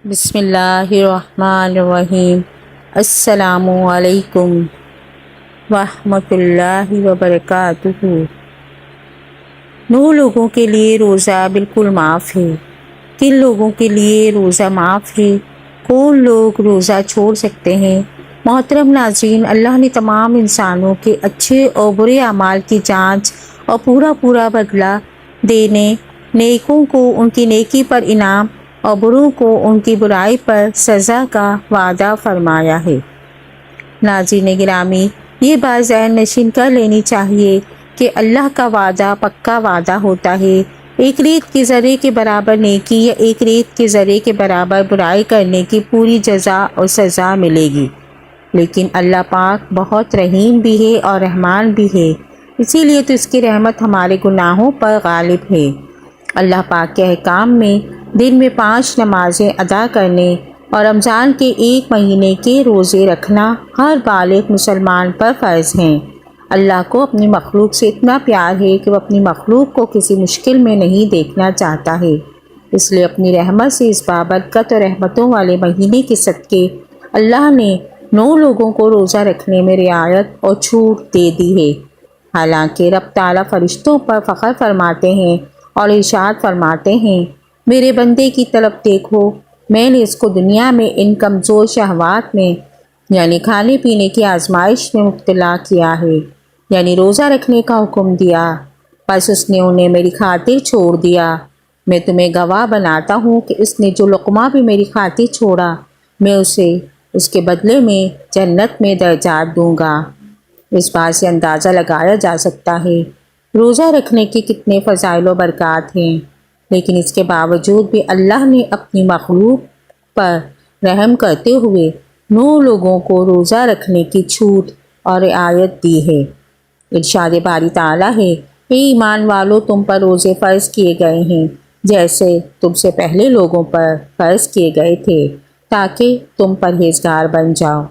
بسم اللہ الرحمن الرحیم۔ السلام علیکم ورحمۃ اللہ وبرکاتہ۔ 9 لوگوں کے لیے روزہ بالکل معاف ہے۔ کن لوگوں کے لیے روزہ معاف ہے؟ کون لوگ روزہ چھوڑ سکتے ہیں؟ محترم ناظرین، اللہ نے تمام انسانوں کے اچھے اور برے اعمال کی جانچ اور پورا بدلہ دینے، نیکوں کو ان کی نیکی پر انعام اور بروں کو ان کی برائی پر سزا کا وعدہ فرمایا ہے۔ ناظرین گرامی، یہ بات ذہن نشین کر لینی چاہیے کہ اللہ کا وعدہ پکا وعدہ ہوتا ہے۔ ایک ریت کے ذرے کے برابر نیکی یا ایک ریت کے ذرے کے برابر برائی کرنے کی پوری جزا اور سزا ملے گی، لیکن اللہ پاک بہت رحیم بھی ہے اور رحمان بھی ہے، اسی لیے تو اس کی رحمت ہمارے گناہوں پر غالب ہے۔ اللہ پاک کے احکام میں دن میں 5 نمازیں ادا کرنے اور رمضان کے 1 مہینے کے روزے رکھنا ہر بالغ مسلمان پر فرض ہیں۔ اللہ کو اپنی مخلوق سے اتنا پیار ہے کہ وہ اپنی مخلوق کو کسی مشکل میں نہیں دیکھنا چاہتا ہے، اس لیے اپنی رحمت سے اس بابرکت اور رحمتوں والے مہینے کے صدقے اللہ نے 9 لوگوں کو روزہ رکھنے میں رعایت اور چھوٹ دے دی ہے۔ حالانکہ رب تعالیٰ فرشتوں پر فخر فرماتے ہیں اور ارشاد فرماتے ہیں، میرے بندے کی طرف دیکھو، میں نے اس کو دنیا میں ان کمزور شہوات میں یعنی کھانے پینے کی آزمائش میں مبتلا کیا ہے، یعنی روزہ رکھنے کا حکم دیا، بس اس نے انہیں میری خاطر چھوڑ دیا۔ میں تمہیں گواہ بناتا ہوں کہ اس نے جو لقمہ بھی میری خاطر چھوڑا، میں اسے اس کے بدلے میں جنت میں درجات دوں گا۔ اس بات سے اندازہ لگایا جا سکتا ہے روزہ رکھنے کے کتنے فضائل و برکات ہیں، لیکن اس کے باوجود بھی اللہ نے اپنی مخلوق پر رحم کرتے ہوئے 9 لوگوں کو روزہ رکھنے کی چھوٹ اور رعایت دی ہے۔ ارشاد باری تعالیٰ ہے، اے ایمان والو، تم پر روزے فرض کیے گئے ہیں جیسے تم سے پہلے لوگوں پر فرض کیے گئے تھے، تاکہ تم پرہیزگار بن جاؤ۔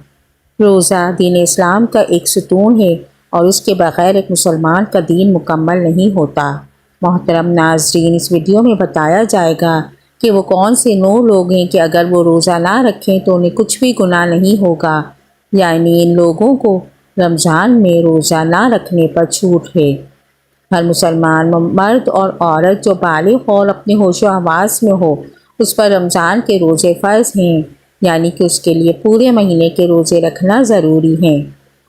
روزہ دین اسلام کا ایک ستون ہے اور اس کے بغیر ایک مسلمان کا دین مکمل نہیں ہوتا۔ محترم ناظرین، اس ویڈیو میں بتایا جائے گا کہ وہ کون سے 9 لوگ ہیں کہ اگر وہ روزہ نہ رکھیں تو انہیں کچھ بھی گناہ نہیں ہوگا، یعنی ان لوگوں کو رمضان میں روزہ نہ رکھنے پر چھوٹ ہے۔ ہر مسلمان مرد اور عورت جو بالغ اور اپنے ہوش و حواس میں ہو، اس پر رمضان کے روزے فرض ہیں، یعنی کہ اس کے لیے پورے مہینے کے روزے رکھنا ضروری ہیں،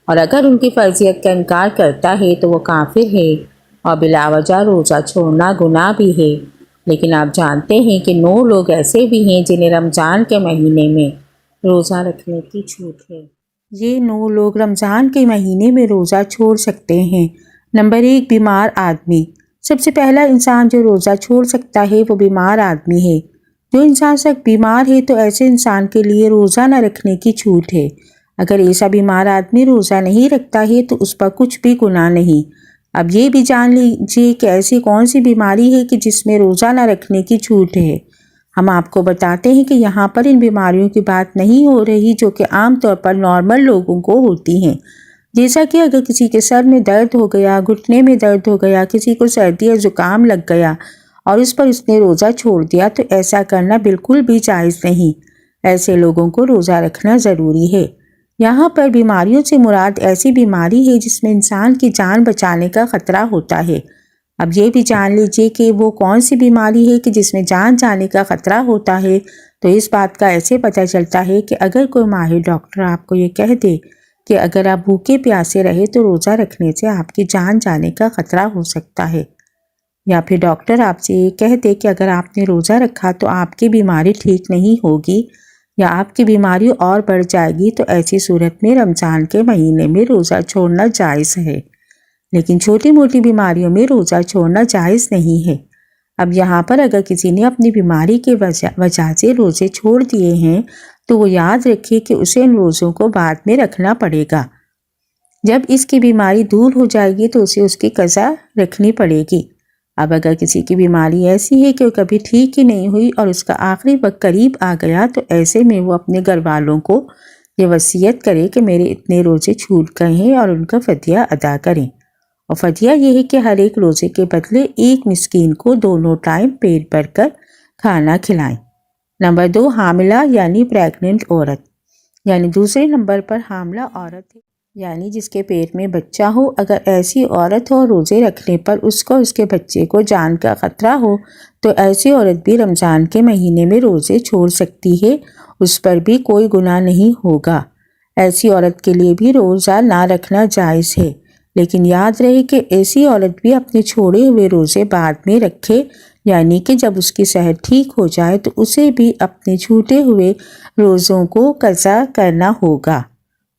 اور اگر ان کی فرضیت کا انکار کرتا ہے تو وہ کافر ہے اور بلا وجہ روزہ چھوڑنا گناہ بھی ہے۔ لیکن آپ جانتے ہیں کہ 9 لوگ ایسے بھی ہیں جنہیں رمضان کے مہینے میں روزہ رکھنے کی چھوٹ ہے۔ یہ 9 لوگ رمضان کے مہینے میں روزہ چھوڑ سکتے ہیں۔ نمبر 1، بیمار آدمی۔ سب سے پہلا انسان جو روزہ چھوڑ سکتا ہے وہ بیمار آدمی ہے۔ جو انسان سخت بیمار ہے تو ایسے انسان کے لیے روزہ نہ رکھنے کی چھوٹ ہے۔ اگر ایسا بیمار آدمی روزہ نہیں رکھتا ہے تو اس پر کچھ بھی گناہ نہیں۔ اب یہ بھی جان لیجیے کہ ایسی کون سی بیماری ہے کہ جس میں روزہ نہ رکھنے کی چھوٹ ہے۔ ہم آپ کو بتاتے ہیں کہ یہاں پر ان بیماریوں کی بات نہیں ہو رہی جو کہ عام طور پر نارمل لوگوں کو ہوتی ہیں، جیسا کہ اگر کسی کے سر میں درد ہو گیا، گھٹنے میں درد ہو گیا، کسی کو سردی یا زکام لگ گیا اور اس پر اس نے روزہ چھوڑ دیا، تو ایسا کرنا بالکل بھی جائز نہیں۔ ایسے لوگوں کو روزہ رکھنا ضروری ہے۔ یہاں پر بیماریوں سے مراد ایسی بیماری ہے جس میں انسان کی جان بچانے کا خطرہ ہوتا ہے۔ اب یہ بھی جان لیجئے کہ وہ کون سی بیماری ہے کہ جس میں جان جانے کا خطرہ ہوتا ہے، تو اس بات کا ایسے پتہ چلتا ہے کہ اگر کوئی ماہر ڈاکٹر آپ کو یہ کہہ دے کہ اگر آپ بھوکے پیاسے رہے تو روزہ رکھنے سے آپ کی جان جانے کا خطرہ ہو سکتا ہے، یا پھر ڈاکٹر آپ سے یہ کہہ دے کہ اگر آپ نے روزہ رکھا تو آپ کی بیماری ٹھیک نہیں ہوگی یا آپ کی بیماری اور بڑھ جائے گی، تو ایسی صورت میں رمضان کے مہینے میں روزہ چھوڑنا جائز ہے، لیکن چھوٹی موٹی بیماریوں میں روزہ چھوڑنا جائز نہیں ہے۔ اب یہاں پر اگر کسی نے اپنی بیماری کی وجہ سے روزے چھوڑ دیے ہیں تو وہ یاد رکھے کہ اسے ان روزوں کو بعد میں رکھنا پڑے گا۔ جب اس کی بیماری دور ہو جائے گی تو اسے اس کی قضا رکھنی پڑے گی۔ اب اگر کسی کی بیماری ایسی ہے کہ وہ کبھی ٹھیک ہی نہیں ہوئی اور اس کا آخری وقت قریب آ گیا، تو ایسے میں وہ اپنے گھر والوں کو یہ وصیت کرے کہ میرے اتنے روزے چھوٹ گئے ہیں اور ان کا فدیہ ادا کریں، اور فدیہ یہ ہے کہ ہر ایک روزے کے بدلے ایک مسکین کو دونوں ٹائم پیٹ بھر کر کھانا کھلائیں۔ نمبر 2، حاملہ یعنی پریگننٹ عورت، یعنی دوسرے نمبر پر حاملہ عورت یعنی جس کے پیٹ میں بچہ ہو۔ اگر ایسی عورت ہو روزے رکھنے پر اس کو اس کے بچے کو جان کا خطرہ ہو تو ایسی عورت بھی رمضان کے مہینے میں روزے چھوڑ سکتی ہے، اس پر بھی کوئی گناہ نہیں ہوگا۔ ایسی عورت کے لیے بھی روزہ نہ رکھنا جائز ہے، لیکن یاد رہے کہ ایسی عورت بھی اپنے چھوڑے ہوئے روزے بعد میں رکھے، یعنی کہ جب اس کی صحت ٹھیک ہو جائے تو اسے بھی اپنے چھوٹے ہوئے روزوں کو قضا کرنا ہوگا۔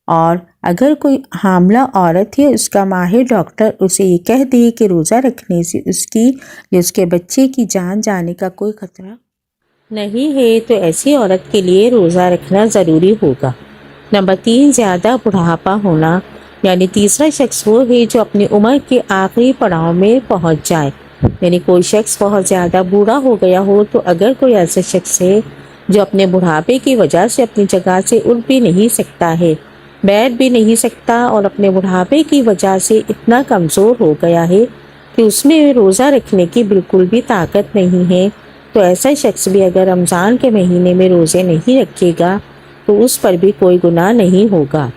اور اگر کوئی حاملہ عورت ہے، اس کا ماہر ڈاکٹر اسے یہ کہہ دے کہ روزہ رکھنے سے اس کی یا اس کے بچے کی جان جانے کا کوئی خطرہ نہیں ہے تو ایسی عورت کے لیے روزہ رکھنا ضروری ہوگا۔ نمبر 3، زیادہ بڑھاپا ہونا، یعنی تیسرا شخص وہ ہے جو اپنی عمر کے آخری پڑاؤ میں پہنچ جائے، یعنی کوئی شخص بہت زیادہ بوڑھا ہو گیا ہو۔ تو اگر کوئی ایسا شخص ہے جو اپنے بڑھاپے کی وجہ سے اپنی جگہ سے اٹھ بھی نہیں سکتا ہے، بیٹھ بھی نہیں سکتا، اور اپنے بڑھاپے کی وجہ سے اتنا کمزور ہو گیا ہے کہ اس میں روزہ رکھنے کی بالکل بھی طاقت نہیں ہے، تو ایسا شخص بھی اگر رمضان کے مہینے میں روزے نہیں رکھے گا تو اس پر بھی کوئی گناہ نہیں ہوگا۔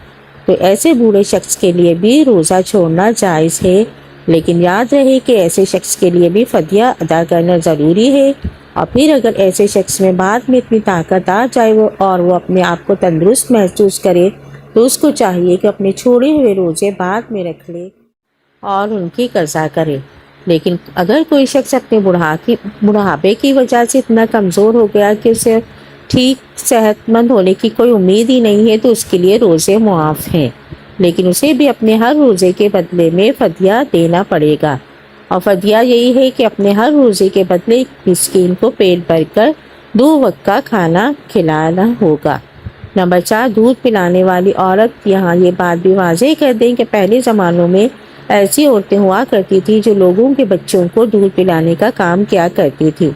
تو ایسے بوڑھے شخص کے لیے بھی روزہ چھوڑنا جائز ہے، لیکن یاد رہے کہ ایسے شخص کے لیے بھی فدیہ ادا کرنا ضروری ہے۔ اور پھر اگر ایسے شخص میں بعد میں اتنی طاقت آ جائے اور وہ اپنے آپ کو تندرست محسوس کرے تو اس کو چاہیے کہ اپنے چھوڑے ہوئے روزے بعد میں رکھ لے اور ان کی قضا کرے۔ لیکن اگر کوئی شخص اپنے بڑھاپے کی وجہ سے اتنا کمزور ہو گیا کہ اسے ٹھیک صحت مند ہونے کی کوئی امید ہی نہیں ہے تو اس کے لیے روزے معاف ہیں، لیکن اسے بھی اپنے ہر روزے کے بدلے میں فدیہ دینا پڑے گا۔ اور فدیہ یہی ہے کہ اپنے ہر روزے کے بدلے مسکین کو پیٹ بھر کر 2 وقت کا کھانا کھلانا ہوگا۔ نمبر 4، دودھ پلانے والی عورت۔ یہاں یہ بات بھی واضح کر دیں کہ پہلے زمانوں میں ایسی عورتیں ہوا کرتی تھیں جو لوگوں کے بچوں کو دودھ پلانے کا کام کیا کرتی تھی۔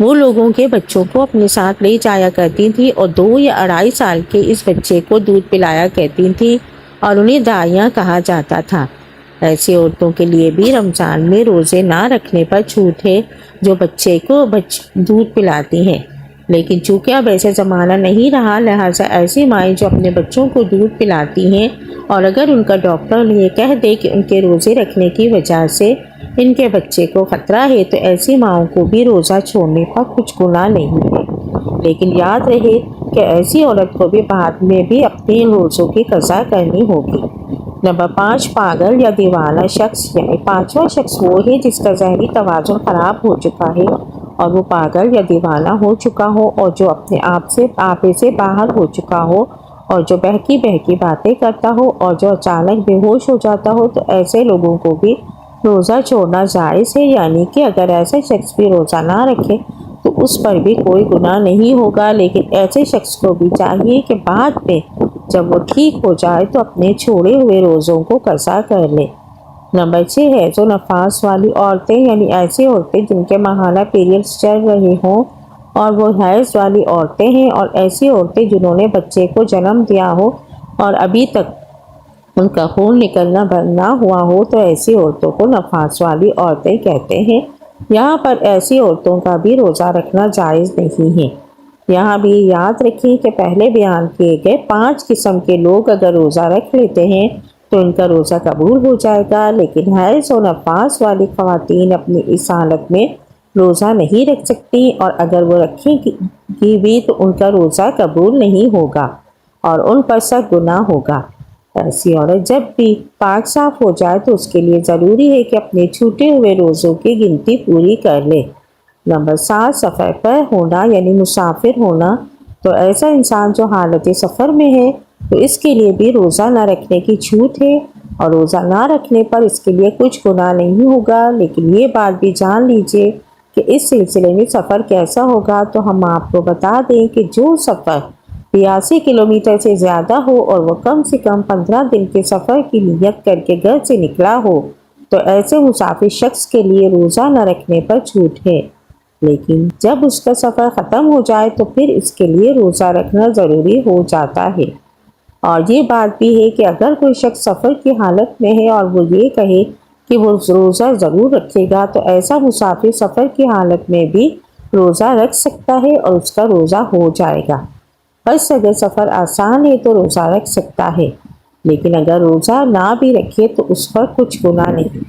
وہ لوگوں کے بچوں کو اپنے ساتھ لے جایا کرتی تھیں اور 2 یا 2.5 سال کے اس بچے کو دودھ پلایا کرتی تھیں اور انہیں دائیاں کہا جاتا تھا۔ ایسی عورتوں کے لیے بھی رمضان میں روزے نہ رکھنے پر چھوٹ ہے جو بچے کو دودھ پلاتی ہیں، لیکن چونکہ اب ایسا زمانہ نہیں رہا، لہٰذا ایسی مائیں جو اپنے بچوں کو دودھ پلاتی ہیں اور اگر ان کا ڈاکٹر یہ کہہ دے کہ ان کے روزے رکھنے کی وجہ سے ان کے بچے کو خطرہ ہے تو ایسی ماؤں کو بھی روزہ چھوڑنے پر کچھ گناہ نہیں ہے، لیکن یاد رہے کہ ایسی عورت کو بھی بعد میں بھی اپنے روزوں کی قضا کرنی ہوگی۔ نمبر 5، پاگل یا دیوانہ شخص، یعنی 5واں شخص وہ ہے جس کا ذہنی توازن خراب ہو چکا ہے اور وہ پاگل یا دیوانہ ہو چکا ہو اور جو اپنے آپے سے باہر ہو چکا ہو اور جو بہکی باتیں کرتا ہو اور جو اچانک بے ہوش ہو جاتا ہو، تو ایسے لوگوں کو بھی روزہ چھوڑنا جائز ہے، یعنی کہ اگر ایسا شخص بھی روزہ نہ رکھے تو اس پر بھی کوئی گناہ نہیں ہوگا، لیکن ایسے شخص کو بھی چاہیے کہ بعد میں جب وہ ٹھیک ہو جائے تو اپنے چھوڑے ہوئے روزوں کو قضا کر لے۔ نمبر 6، حیض و نفاس والی عورتیں، یعنی ایسی عورتیں جن کے ماہانہ پیریڈز چل رہے ہوں اور وہ حیض والی عورتیں ہیں، اور ایسی عورتیں جنہوں نے بچے کو جنم دیا ہو اور ابھی تک ان کا خون نکلنا بند نہ ہوا ہو، تو ایسی عورتوں کو نفاس والی عورتیں کہتے ہیں۔ یہاں پر ایسی عورتوں کا بھی روزہ رکھنا جائز نہیں ہے۔ یہاں بھی یاد رکھیں کہ پہلے بیان کیے گئے 5 قسم کے لوگ اگر روزہ رکھ لیتے ہیں تو ان کا روزہ قبول ہو جائے گا، لیکن حیض و نفاس والی خواتین اپنی اس حالت میں روزہ نہیں رکھ سکتی، اور اگر وہ رکھیں گی بھی تو ان کا روزہ قبول نہیں ہوگا اور ان پر سخت گناہ ہوگا۔ ایسی عورت جب بھی پاک صاف ہو جائے تو اس کے لیے ضروری ہے کہ اپنے چھوٹے ہوئے روزوں کی گنتی پوری کر لے۔ نمبر 7، سفر پر ہونا، یعنی مسافر ہونا۔ تو ایسا انسان جو حالت سفر میں ہے تو اس کے لیے بھی روزہ نہ رکھنے کی چھوٹ ہے، اور روزہ نہ رکھنے پر اس کے لیے کچھ گناہ نہیں ہوگا، لیکن یہ بات بھی جان لیجئے کہ اس سلسلے میں سفر کیسا ہوگا۔ تو ہم آپ کو بتا دیں کہ جو سفر 82 کلومیٹر سے زیادہ ہو اور وہ کم سے کم 15 دن کے سفر کی نیت کر کے گھر سے نکلا ہو تو ایسے مسافر شخص کے لیے روزہ نہ رکھنے پر چھوٹ ہے، لیکن جب اس کا سفر ختم ہو جائے تو پھر اس کے لیے روزہ رکھنا ضروری ہو جاتا ہے۔ اور یہ بات بھی ہے کہ اگر کوئی شخص سفر کی حالت میں ہے اور وہ یہ کہے کہ وہ روزہ ضرور رکھے گا تو ایسا مسافر سفر کی حالت میں بھی روزہ رکھ سکتا ہے اور اس کا روزہ ہو جائے گا۔ بس اگر سفر آسان ہے تو روزہ رکھ سکتا ہے، لیکن اگر روزہ نہ بھی رکھے تو اس پر کچھ گناہ نہیں۔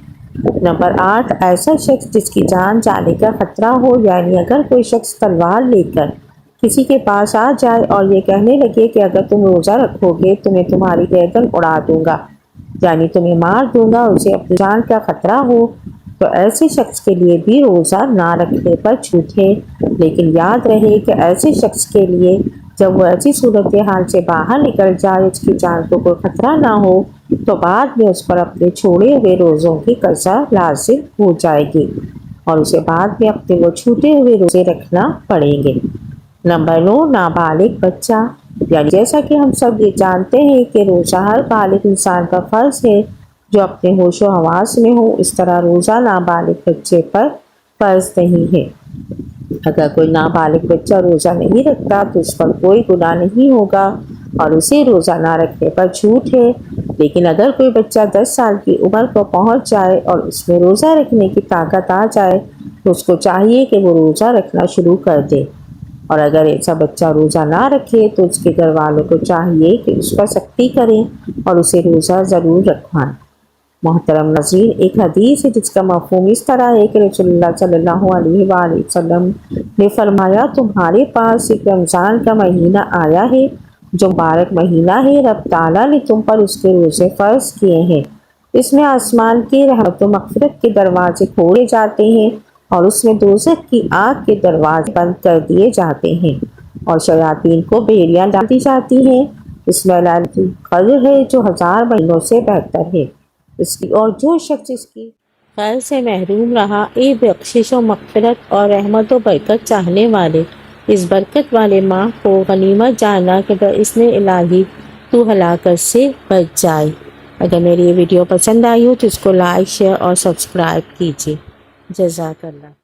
نمبر 8، ایسا شخص جس کی جان جانے کا خطرہ ہو، یعنی اگر کوئی شخص تلوار لے کر کسی کے پاس آ جائے اور یہ کہنے لگے کہ اگر تم روزہ رکھو گے تو میں تمہاری گردن اڑا دوں گا، یعنی تمہیں مار دوں گا، اسے اپنی جان کا خطرہ ہو، تو ایسے شخص کے لیے بھی روزہ نہ رکھنے پر چھوٹ ہے۔ لیکن یاد رہے کہ ایسے شخص کے لیے جب وہ ایسی صورتحال سے باہر نکل جائے، اس کی جان کو کوئی خطرہ نہ ہو، تو بعد میں اس پر اپنے چھوڑے ہوئے روزوں کی قضا لازم ہو جائے گی اور اسے بعد میں اپنے وہ چھوٹے ہوئے روزے رکھنا پڑیں گے۔ نمبر 9، نابالغ بچہ، یعنی جیسا کہ ہم سب یہ جانتے ہیں کہ روزہ ہر بالغ انسان کا فرض ہے جو اپنے ہوش و حواس میں ہو، اس طرح روزہ نابالغ بچے پر فرض نہیں ہے۔ اگر کوئی نابالغ بچہ روزہ نہیں رکھتا تو اس پر کوئی گناہ نہیں ہوگا اور اسے روزہ نہ رکھنے پر چھوٹ ہے، لیکن اگر کوئی بچہ 10 سال کی عمر کو پہنچ جائے اور اس میں روزہ رکھنے کی طاقت آ جائے تو اس کو چاہیے کہ وہ روزہ رکھنا شروع کر دے، اور اگر ایسا بچہ روزہ نہ رکھے تو اس کے گھر والوں کو چاہیے کہ اس پر سختی کریں اور اسے روزہ ضرور رکھوائیں۔ محترم ناظرین، ایک حدیث ہے جس کا مفہوم اس طرح ہے کہ رسول اللہ صلی اللہ علیہ وآلہ وسلم نے فرمایا، تمہارے پاس ایک رمضان کا مہینہ آیا ہے جو مبارک مہینہ ہے، رب تعالیٰ نے تم پر اس کے روزے فرض کیے ہیں، اس میں آسمان کے رحمت و مغفرت کے دروازے کھولے جاتے ہیں اور اس میں دوزخ کی آگ کے دروازے بند کر دیے جاتے ہیں اور شیاطین کو بیڑیاں ڈال دی جاتی ہیں، اس میں لعنت قدر ہے جو 1000 مہینوں سے بہتر ہے، اس کی اور جو شخص اس کی خیر سے محروم رہا، اے بخشش و مغفرت اور رحمت و برکت چاہنے والے، اس برکت والے ماہ کو غنیمت جانا کہ بإذن الہی تو ہلاکت سے بچ جائے۔ اگر میری یہ ویڈیو پسند آئی ہو تو اس کو لائک، شیئر اور سبسکرائب کیجیے۔ جزاک اللہ۔